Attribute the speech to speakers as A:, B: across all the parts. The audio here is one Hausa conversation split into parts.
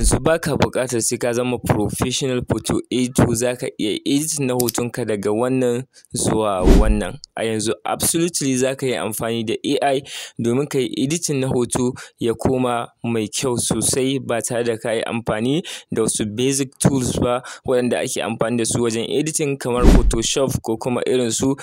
A: yanzu baka buƙatar sai ka zama professional photo editor zaka iya edit na hotonka daga wannan zuwa wannan. A yanzu absolutely zaka yi amfani da AI domin ka yi editing na hoto ya koma mai kyau sosai ba tare da ka yi amfani da wasu basic tools ba waɗanda ake amfani da su wajen editing kamar Photoshop ko kuma irin su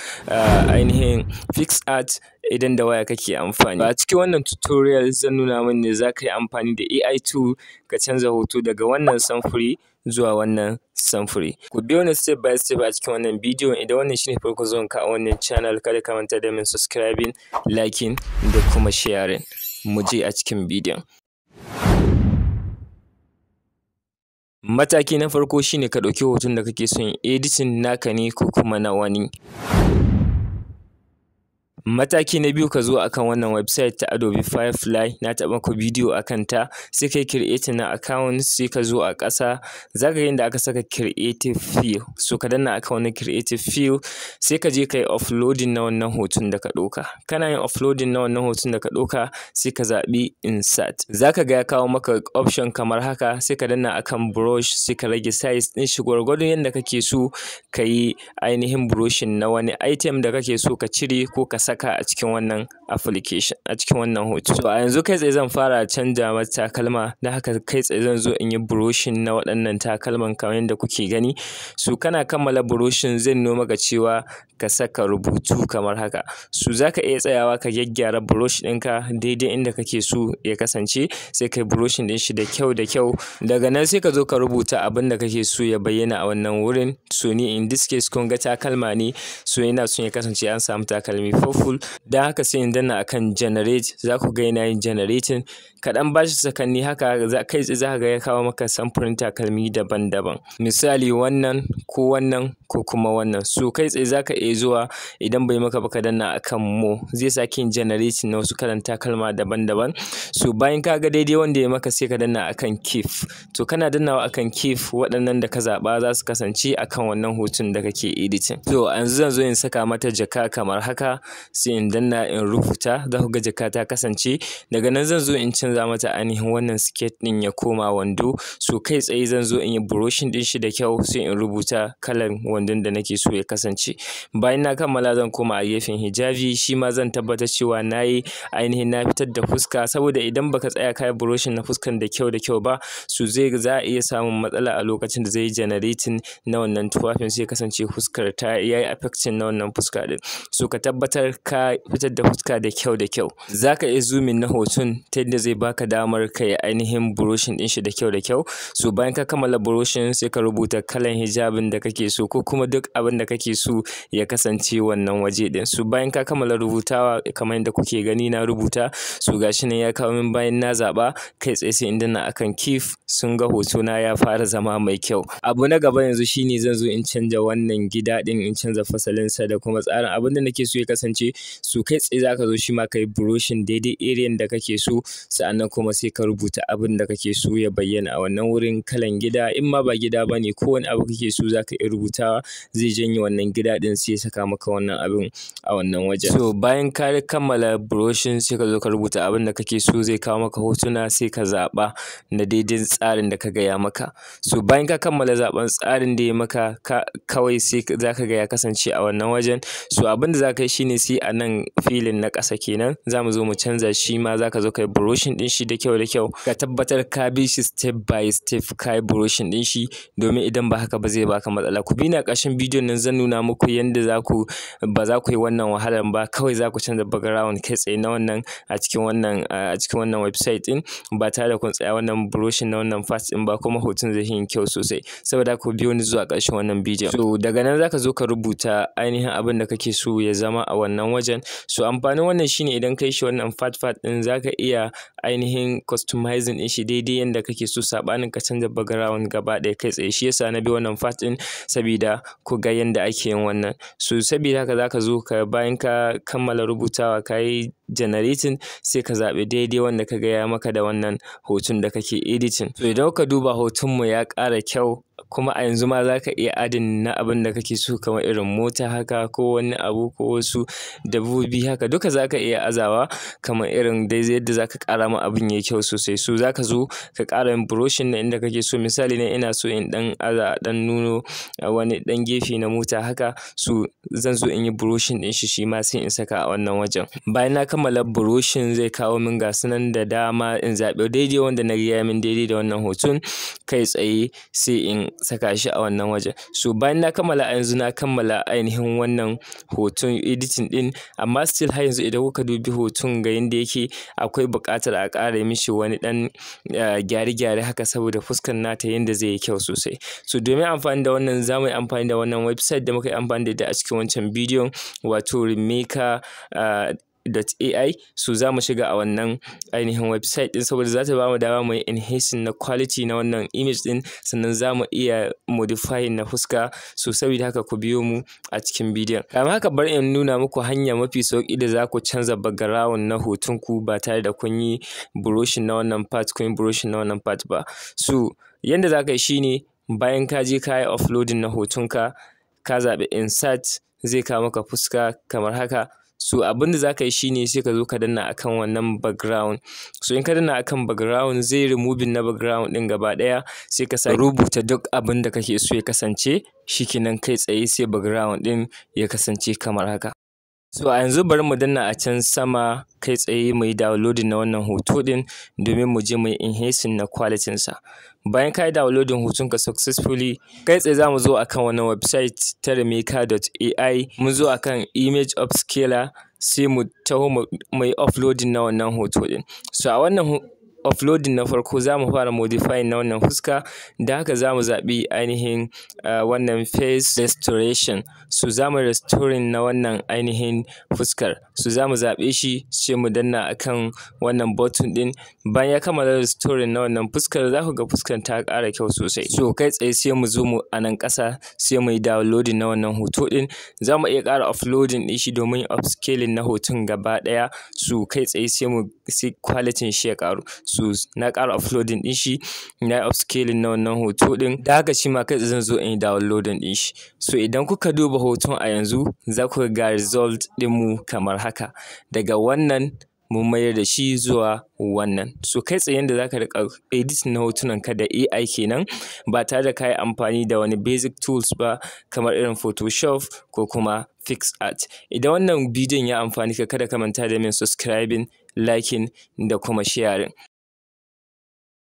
A: ainihin PixArt idan da waya kake amfani. A cikin wannan tutorial zan nuna mana ne za ka yi amfani da AI tool ka canza hoto daga wannan samfuri zuwa wannan samfuri. Ku biyo ni step by step a cikin wannan bidiyo. Idan wannan shine farko zuwan ka a wannan channel, kada ka manta da min subscribing, liking da kuma sharing. Mu je a cikin bidiyon. Mataki na farko shine ka ɗauki hoton da kake son editing naka ne ko kuma na wani. Mataki na biyu ka zo akan wannan website ta Adobe Firefly, na taɓa ku bidiyo akan ta, sai kai create na account, sai ka zo a ƙasa zaka ga inda aka saka creative field, so ka danna akan wannan creative field sai ka je kai uploading na wannan hoton da ka ɗauka. Kana yin uploading na wannan hoton da ka ɗauka sai ka zaɓi insert. Zaka ga ya kawo maka option kamar haka, sai ka danna akan brush sai ka rage size ɗin shi gwargwadon yadda kake so ka yi ainihin brushing na wani item da kake so ka cire ko ka saka a cikin wannan application, a cikin wannan hoto. So a yanzu kai tsaye zan fara canja mata takalma, da haka kai tsaye zan zo in yi brushing na waɗannan takalman kamar yadda kuke gani. So kana kammala brushing zai nuna maka cewa ka saka rubutu kamar haka. So zaka iya tsayawa ka gyaggyara brush ɗinka daidai inda kake so ya kasance, sai kai brushing ɗin shi da kyau da kyau. Daga nan sai ka zo ka rubuta abin da kake so ya bayyana a wannan wurin. So ni in this case kun ga takalma ne, so ina son ya kasance an samu takalmi purple. Dan haka sai in danna akan generate, za ku ga yana yin generating. Kaɗan ba shi sakanni haka kai tsaye za ka ga ya kawo maka samfurin takalmi daban-daban. Misali wannan ko kuma wannan. So kai tsaye za ka iya zuwa idan bai maka ba ka danna akan more, zai sake yin generating na wasu kalan takalma daban-daban. So bayan ka ga daidai wanda ya maka sai ka danna akan keep. To kana dannawa akan keep, waɗannan da ka zaɓa za su kasance akan wannan hoton da kake editing. So yanzu zan zo in saka mata jaka kamar haka, sai in danna in rubuta, za ku ga jaka ta kasance. Daga nan zan zo in canza mata ainihin wannan skirt ɗin ya koma wando. So kai tsaye zan zo in yi brushing ɗin shi da kyau, sai in rubuta kalan wandon da nake so ya kasance. Bayan na kammala zan koma a gefen hijabi, shi ma zan tabbatar cewa na yi ainihin na fitar da fuska, saboda idan baka tsaya ka yi brushing na fuskan da kyau ba, so za a iya samun matsala a lokacin da zai yi generating na wannan tufafin, sai kasance fuskar ta yayi affecting na wannan fuska ɗin. So ka tabbatar ka fitar da fuska da kyau. Zaka iya zooming na hoton ta yadda zai baka damar ka yi ainihin brushing ɗin shi da kyau. So bayan ka kammala brushing sai ka rubuta kalan hijabin da kake so ko kuma duk abin da kake so ya kasance wannan waje ɗin. So bayan ka kammala rubutawa kamar yadda kuke gani na rubuta, so gashi nan ya kawo min bayan na zaɓa, kai tsaye sai in danna akan keep. Sun ga hotona ya fara zama mai kyau. Abu na gaba yanzu shine zan zo in canja wannan gida ɗin, in canza fasalinsa da kuma tsarin abin da nake so ya kasance. So kai tsaye zaka zo shi ma ka yi brushing daidai area da kake so, sa'annan kuma sai ka rubuta abin da kake so ya bayyana a wannan wurin. Kalan gida, in ma ba gida bane ko wani abu kake so zaka iya rubutawa, zai janye wannan gida ɗin sai ya saka maka wannan abin a wannan wajen. So bayan ka kammala brushing sai ka zo ka rubuta abin da kake so, zai kawo maka hotuna sai ka zaɓa na daidai tsarin da ka gaya maka. So bayan ka kammala zaɓen tsarin da ya maka kawai sai zaka ga ya kasance a wannan wajen. So abin da zaka yi shine sai a nan filin na ƙasa kenan za mu zo mu canza shi ma, zaka zo ka yi brushing ɗin shi da kyau. Ka tabbatar ka bi shi step by step, ka yi brushing ɗin shi, domin idan ba haka ba zai baka matsala. Ku bi ni a ƙarshen bidiyon nan zan nuna muku yadda ba za ku yi wannan wahalar ba, kawai za ku canza background kai tsaye na wannan a cikin wannan website ɗin ba tare da kun tsaya wannan brushing na wannan part ɗin ba, kuma hoton zai yi kyau sosai. Saboda ku biyo ni zuwa ƙarshen wannan bidiyon. So daga nan zaka zo ka rubuta ainihin abin da kake so ya zama a wannan wajen. So amfanin wannan shine idan kai shi wannan part ɗin zaka iya ainihin customizing ɗin shi daidai yanda kake so, saɓanin ka canza background gaba ɗaya kai tsaye. Shi yasa na bi wannan part ɗin sabida ku ga yanda ake yin wannan. So sabida haka zaka zo bayan ka kammala rubutawa ka yi generating, sai ka zaɓi daidai wanda ka ga ya maka da wannan hoton da kake editing. So idan ka duba hoton mu ya ƙara kyau kuma a yanzu ma za ka iya adin na abin da kake so kamar irin mota haka ko wani abu ko wasu dabbobi haka duka za ka iya azawa kamar irin dai yadda za ka ƙara ma abin yayi kyau sosai. So za ka zo ka ƙara yin brushing na inda kake so. Misali ne ina so in ɗan aza ɗan nuno wani ɗan gefe na mota haka, so zan zo in yi brushing ɗin shi ma sai in saka a wannan wajen. Bayan na kammala brushing zai kawo min ga su nan da dama in zaɓi daidai wanda na ga ya min daidai da wannan hoton kai tsaye sai in saka shi a wannan wajen. So bayan na kammala a yanzu na kammala ainihin wannan hoton editing ɗin, amma still har yanzu idan kuka dubi hoton ga yanda yake akwai buƙatar a ƙara mishi wani ɗan gyare-gyare haka saboda fuskar nata yanda zai yi kyau sosai. So domin amfani da wannan za mu yi amfani da wannan website da muka yi amfani da ita a cikin wancan bidiyon, wato remeka.ai. So za mu shiga a wannan ainihin website ɗin saboda za ta ba mu dama mu yi enhancing na quality na wannan image ɗin, sannan za mu iya modifying na fuska. So saboda haka ku biyo mu a cikin bidiyon. Amma haka bari in nuna muku hanya mafi sauƙi da za ku canza background na hotonku ba tare da kun yi brushing na wannan part kun yi brushing na wannan part ba. So yanda za ka yi shine bayan ka je ka yi uploading na hotonka ka zaɓi insert, zai kawo maka fuska kamar haka. So abin da za ka yi shine sai ka zo ka danna akan wannan background. So in ka danna akan background zai removing na background ɗin gaba ɗaya, sai ka rubuta duk abin da kake so ya kasance, shikenan kai tsaye sai background ɗin ya kasance kamar haka. So a yanzu bari mu danna a can sama kai tsaye mu yi downloading na wannan hoto ɗin domin mu je mu yi enhancing na quality sa. Bayan ka yi downloading hotonka successfully, kai tsaye za mu zo akan wannan website ta remeka.ai, mun zo akan image upscaler sai mu taho mu yi uploading na wannan hoto ɗin. So a wannan uploading na farko za mu fara modifying na wannan fuska, da haka za mu zaɓi ainihin wannan face restoration. So za mu restoring na wannan ainihin fuskar. So za mu zaɓe shi sai mu danna akan wannan button ɗin. Bayan ya kammala restoring na wannan fuskar za ku ga fuskar ta ƙara kyau sosai. So kai tsaye sai mu zo mu a nan ƙasa sai mu yi downloading na wannan hoto ɗin. Za mu iya ƙara uploading ɗin shi domin upscaling na hoton gaba ɗaya. So kai tsaye sai quality shi ya ƙaru. So na ƙara uploading ɗin shi, na yi upscaling na wannan hoto ɗin, da haka shi ma kai zan zo in yi downloading ɗin shi. So idan kuka duba hoton a yanzu za ku ga result ɗinmu kamar haka. Daga wannan mun mayar da shi zuwa wannan. So kai tsaye yanda za ka riƙa edit na hotunan ka da AI kenan ba tare da ka yi amfani da wani basic tools ba kamar irin Photoshop ko kuma PixArt. Idan wannan bidiyon ya amfani ka, kada ka manta da min subscribing, liking da kuma sharing.